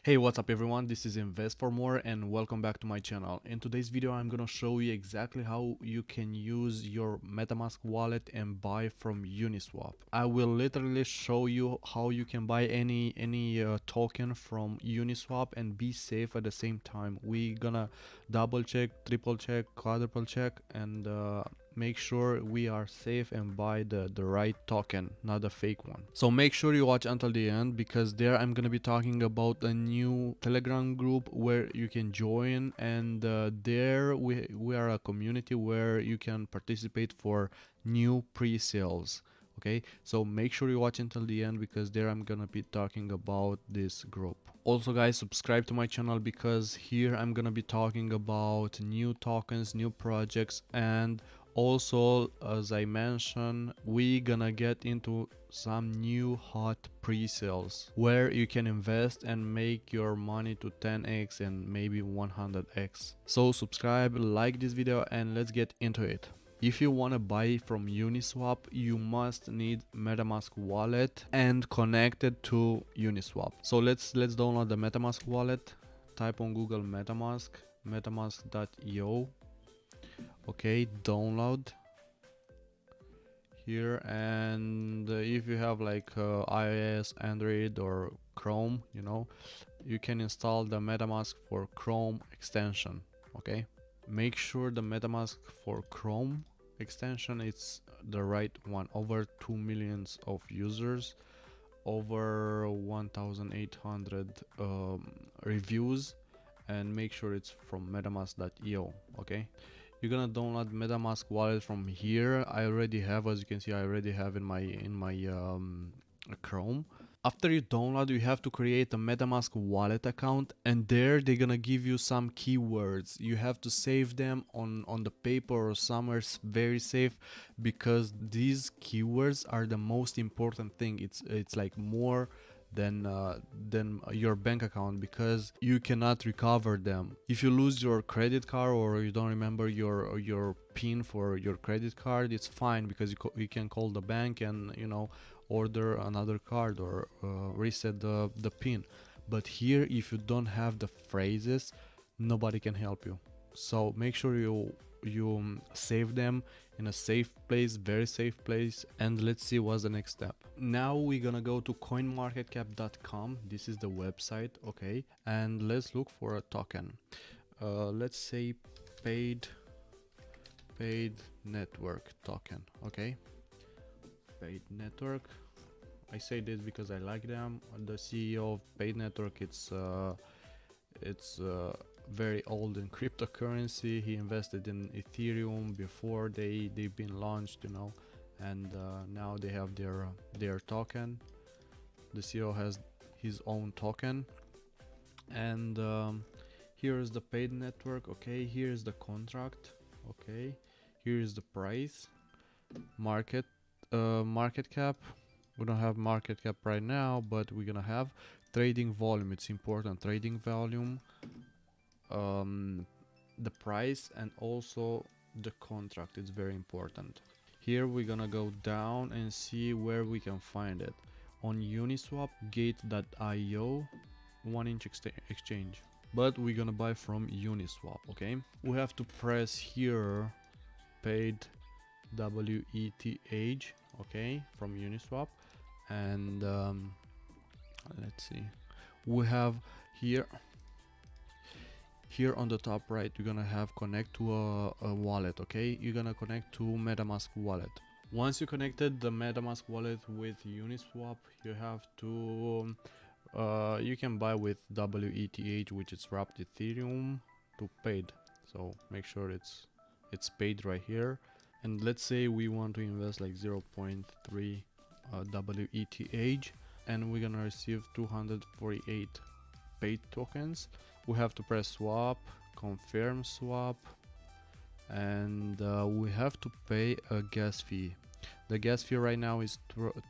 Hey, what's up everyone? This is Invest for More and welcome back to my channel. In today's video, I'm gonna show you exactly how you can use your Metamask wallet and buy from Uniswap. I will literally show you how you can buy any token from Uniswap and be safe at the same time. We gonna double check, triple check, quadruple check, and make sure we are safe and buy the right token, not a fake one. So make sure you watch until the end, because there I'm gonna be talking about a new Telegram group where you can join, and there we are a community where you can participate for new pre-sales. Okay, so make sure you watch until the end, because there I'm gonna be talking about this group. Also guys, subscribe to my channel, because here I'm gonna be talking about new tokens, new projects, and also, as I mentioned, we gonna get into some new hot pre-sales where you can invest and make your money to 10x and maybe 100x. So subscribe, like this video, and let's get into it. If you want to buy from Uniswap, you must need Metamask wallet and connect it to Uniswap. So let's download the Metamask wallet. Type on Google Metamask, metamask.io. Okay, download here, and if you have like iOS, Android, or Chrome, you can install the Metamask for Chrome extension. Okay, make sure the Metamask for Chrome extension is the right one. Over 2 millions of users, over 1800 reviews, and make sure it's from metamask.io. okay, you're gonna download Metamask wallet from here. I already have, as you can see, I already have in my Chrome. After you download, you have to create a Metamask wallet account, and there they're gonna give you some keywords. You have to save them on the paper or somewhere very safe, because these keywords are the most important thing. It's like more than your bank account, because you cannot recover them. If you lose your credit card or you don't remember your pin for your credit card, it's fine, because you can call the bank and order another card or reset the pin. But here, if you don't have the phrases, nobody can help you. So make sure you save them in a safe place, very safe place. And let's see what's the next step. Now we're gonna go to coinmarketcap.com. This is the website. Okay, and let's look for a token. Let's say paid network token. Okay, paid network. I say this because I like them. The CEO of paid network, it's very old in cryptocurrency. He invested in Ethereum before they've been launched, and now they have their token. The CEO has his own token, and here is the paid network. Okay, here is the contract. Okay, here is the price, market cap. We don't have market cap right now, but we're gonna have trading volume. It's important. Trading volume, the price, and also the contract. It's very important. Here we're gonna go down and see where we can find it. On Uniswap, gate.io, 1-inch exchange. But we're gonna buy from Uniswap. Okay, we have to press here paid WETH. Okay, from Uniswap, and let's see, we have here on the top right, you're gonna have connect to a wallet. Okay, you're gonna connect to Metamask wallet. Once you connected the Metamask wallet with Uniswap, you have to you can buy with WETH, which is wrapped Ethereum, to paid. So make sure it's paid right here. And let's say we want to invest like 0.3 WETH, and we're gonna receive 248 paid tokens. We have to press swap, confirm swap, and we have to pay a gas fee. The gas fee right now is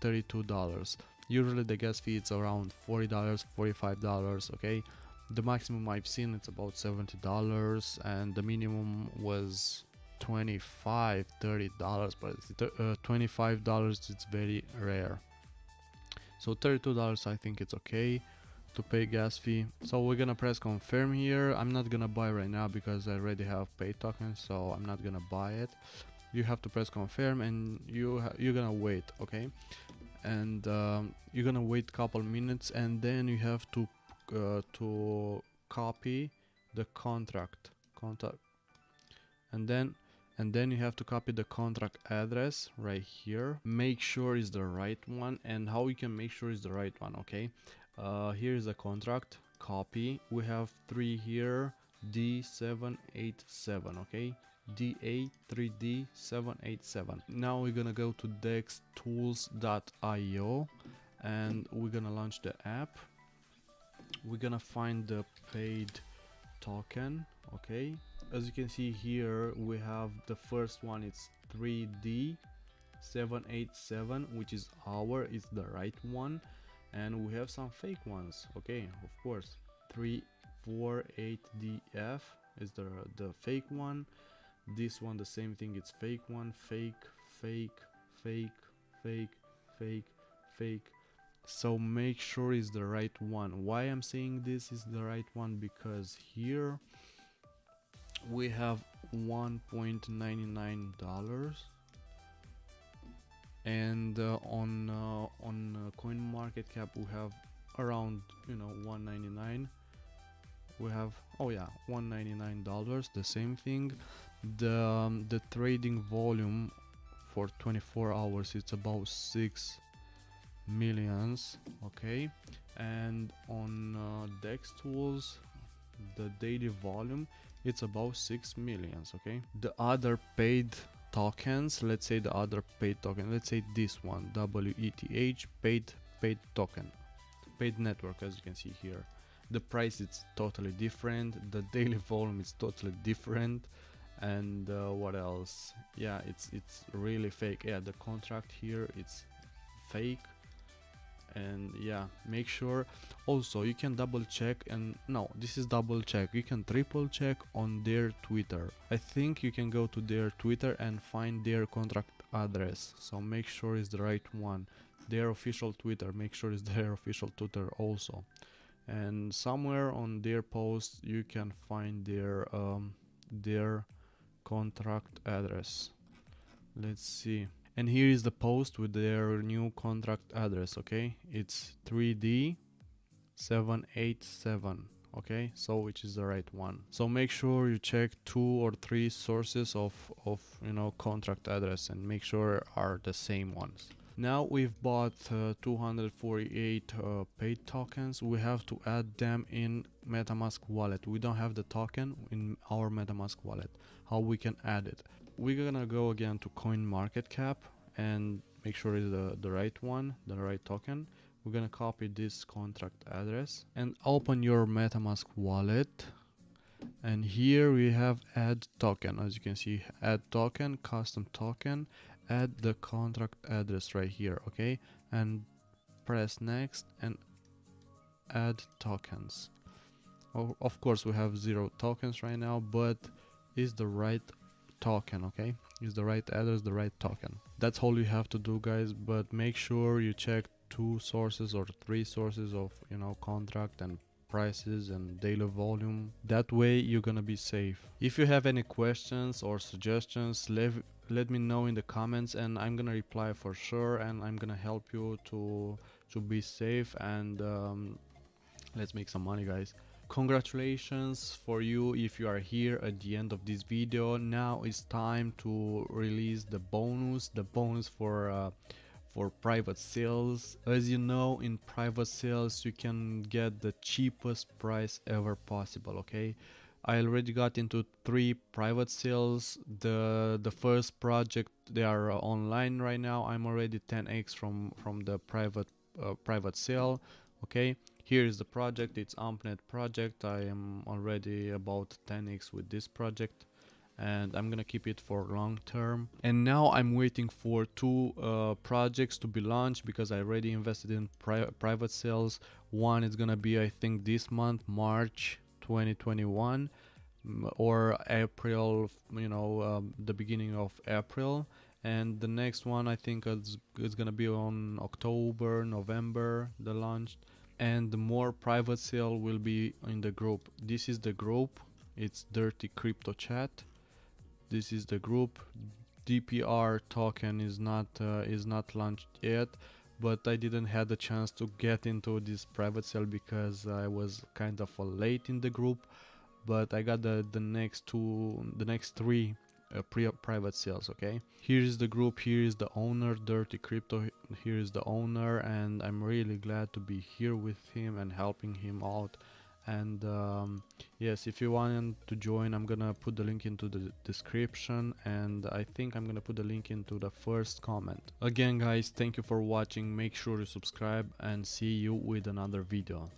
$32. Usually the gas fee is around $40, $45. Okay, the maximum I've seen it's about $70, and the minimum was $25-$30, but $25 it's very rare. So $32, I think it's okay. to pay gas fee. So we're gonna press confirm here. I'm not gonna buy right now because I already have paid tokens, so I'm not gonna buy it. You have to press confirm, and you're gonna wait, okay? And you're gonna wait couple minutes, and then you have to copy the contract, and then you have to copy the contract address right here. Make sure it's the right one. And how you can make sure it's the right one, okay? Here is the contract, copy. We have 3 here, D787, okay? DA3D787. Now we're gonna go to dextools.io and we're gonna launch the app. We're gonna find the paid token, okay? As you can see here, we have the first one, it's 3D787, which is it's the right one, and we have some fake ones, okay? Of course, 348DF is the fake one. This one, the same thing, it's fake one, fake, fake, fake, fake, fake, fake. So make sure it's the right one. Why I'm saying this is the right one? Because here we have $1.99, and on CoinMarketCap we have around 199. We have, oh yeah, $199, the same thing. The trading volume for 24 hours, it's about 6 millions, okay? And on Dex Tools, the daily volume, it's about 6 millions, okay? The other paid tokens, let's say the other paid token, let's say this one, WETH paid token, paid network. As you can see here, the price is totally different, the daily volume is totally different, and what else? Yeah, it's really fake. Yeah, the contract here, it's fake. And yeah, make sure also you can double check, and no, this is double check, you can triple check on their Twitter. I think you can go to their Twitter and find their contract address, so make sure it's the right one. Their official Twitter, make sure it's their official Twitter also. And somewhere on their post you can find their contract address. Let's see. And here is the post with their new contract address, okay? It's 3D787, okay? So which is the right one. So make sure you check 2 or 3 sources of contract address, and make sure are the same ones. Now we've bought 248 paid tokens. We have to add them in Metamask wallet. We don't have the token in our Metamask wallet. How we can add it? We're gonna go again to CoinMarketCap and make sure it's the right one, the right token. We're gonna copy this contract address and open your Metamask wallet. And here we have add token. As you can see, add token, custom token, add the contract address right here, okay? And press next and add tokens. Of course we have 0 tokens right now, but is the right token, okay? Is the right address, the right token. That's all you have to do, guys, but make sure you check 2 sources or 3 sources of contract and prices and daily volume. That way you're gonna be safe. If you have any questions or suggestions, let me know in the comments, and I'm gonna reply for sure, and I'm gonna help you to be safe, and let's make some money, guys. Congratulations for you if you are here at the end of this video. Now it's time to release the bonus for private sales. As you know, in private sales you can get the cheapest price ever possible, okay? I already got into 3 private sales. The first project, they are online right now. I'm already 10x from the private sale, okay? Here is the project, it's AmpNet project. I am already about 10x with this project, and I'm gonna keep it for long term. And now I'm waiting for 2 projects to be launched, because I already invested in private sales. One is gonna be, I think, this month, March 2021, or April, the beginning of April. And the next one, I think, is gonna be on October, November, the launch. and more private sale will be in the group. This is the group, it's Dirty Crypto Chat. This is the group. DPR token is not launched yet, but I didn't have the chance to get into this private sale because I was kind of late in the group, but I got the next three private sales. Okay, here is the group, here is the owner, Dirty Crypto, here is the owner, and I'm really glad to be here with him and helping him out. And yes, if you want to join, I'm gonna put the link into the description, and I think I'm gonna put the link into the first comment. Again guys, thank you for watching, make sure you subscribe, and see you with another video.